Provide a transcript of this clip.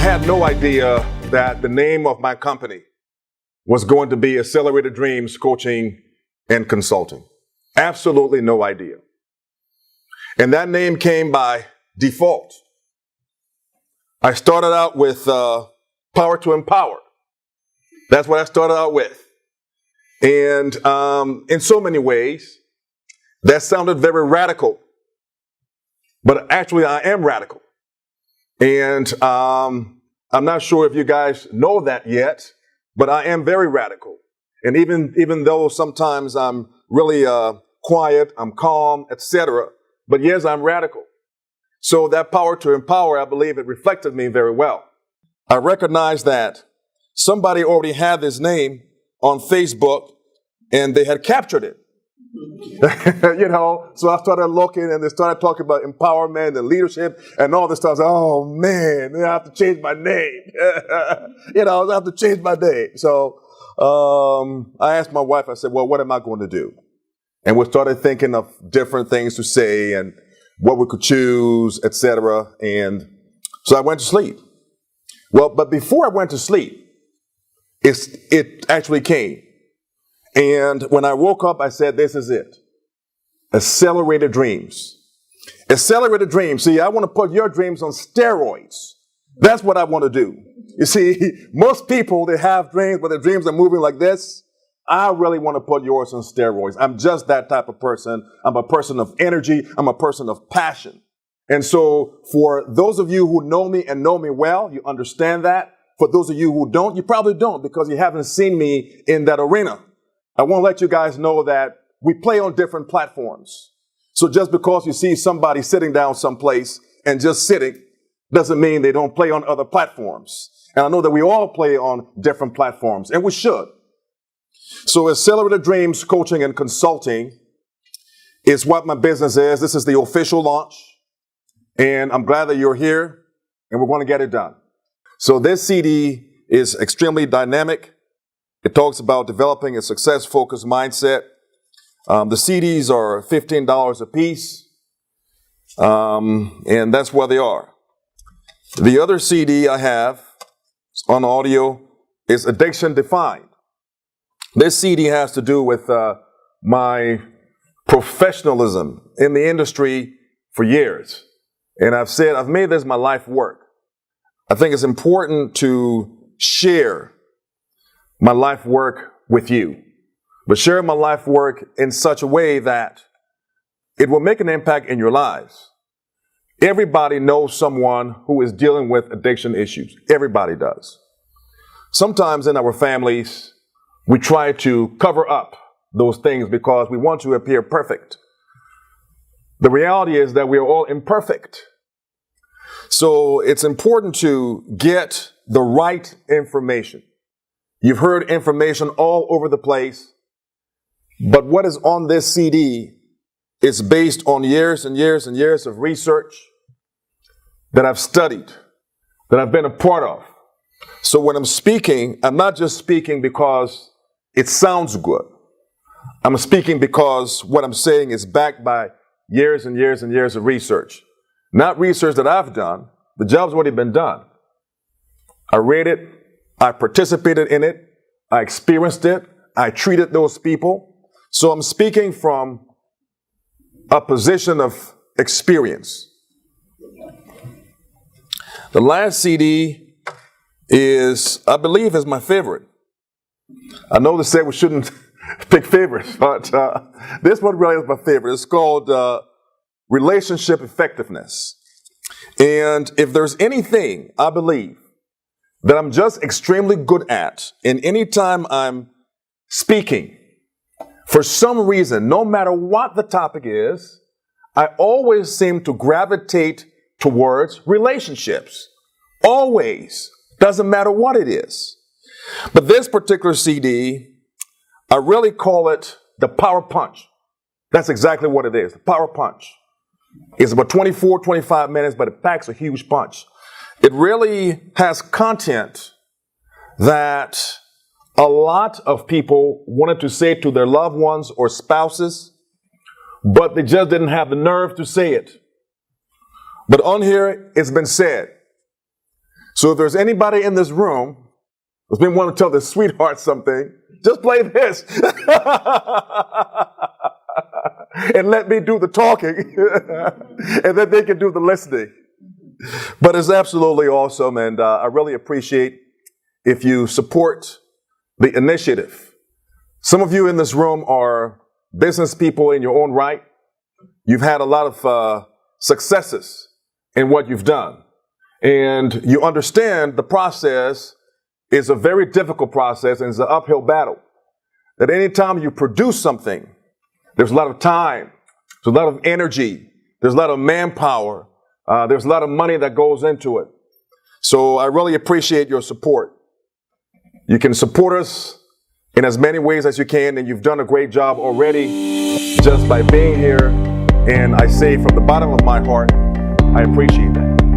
had no idea that the name of my company was going to be Accelerated Dreams Coaching and Consulting. Absolutely no idea. And that name came by default. I started out with Power to Empower. That's what I started out with. And in so many ways, that sounded very radical. But actually, I am radical. And I'm not sure if you guys know that yet, but I am very radical. And even though sometimes I'm really quiet, I'm calm, etc., but yes, I'm radical. So that Power to Empower, I believe it reflected me very well. I recognize that somebody already had this name on Facebook and they had captured it. So I started looking and they started talking about empowerment and leadership and all this stuff. I was like, oh man, I have to change my name. I have to change my name. So I asked my wife, I said, well, what am I going to do? And we started thinking of different things to say and what we could choose, etc. And so I went to sleep. Well, but before I went to sleep, it actually came. And when I woke up, I said, this is it. Accelerated dreams. Accelerated dreams. See, I want to put your dreams on steroids. That's what I want to do. You see, most people, they have dreams, but their dreams are moving like this. I really want to put yours on steroids. I'm just that type of person. I'm a person of energy. I'm a person of passion. And so for those of you who know me and know me well, you understand that. For those of you who don't, you probably don't because you haven't seen me in that arena. I want to let you guys know that we play on different platforms. So just because you see somebody sitting down someplace and just sitting doesn't mean they don't play on other platforms. And I know that we all play on different platforms, and we should. So Accelerated Dreams Coaching and Consulting is what my business is. This is the official launch. And I'm glad that you're here, and we're going to get it done. So this CD is extremely dynamic. It talks about developing a success-focused mindset. The CDs are $15 a piece, and that's where they are. The other CD I have on audio is Addiction Defined. This CD has to do with my professionalism in the industry for years. And I've made this my life work. I think it's important to share my life work with you, but share my life work in such a way that it will make an impact in your lives. Everybody knows someone who is dealing with addiction issues. Everybody does. Sometimes in our families, we try to cover up those things because we want to appear perfect. The reality is that we are all imperfect. So it's important to get the right information. You've heard information all over the place, but what is on this CD is based on years and years and years of research that I've studied, that I've been a part of. So when I'm speaking, I'm not just speaking because it sounds good. I'm speaking because what I'm saying is backed by years and years and years of research. Not research that I've done. The job's already been done. I read it. I participated in it. I experienced it. I treated those people. So I'm speaking from a position of experience. The last CD I believe is my favorite. I know they say we shouldn't pick favorites, but this one really is my favorite. It's called Relationship Effectiveness. And if there's anything I believe that I'm just extremely good at, and anytime I'm speaking, for some reason, no matter what the topic is, I always seem to gravitate towards relationships. Always. Doesn't matter what it is. But this particular CD, I really call it the Power Punch. That's exactly what it is, the Power Punch. It's about 24, 25 minutes, but it packs a huge punch. It really has content that a lot of people wanted to say to their loved ones or spouses, but they just didn't have the nerve to say it. But on here, it's been said. So if there's anybody in this room who's been wanting to tell their sweetheart something, just play this. And let me do the talking. And then they can do the listening. But it's absolutely awesome. And I really appreciate if you support the initiative. Some of you in this room are business people in your own right. You've had a lot of successes in what you've done. And you understand the process is a very difficult process and it's an uphill battle. That anytime you produce something, there's a lot of time, there's a lot of energy, there's a lot of manpower, there's a lot of money that goes into it. So I really appreciate your support. You can support us in as many ways as you can, and you've done a great job already just by being here. And I say from the bottom of my heart, I appreciate that.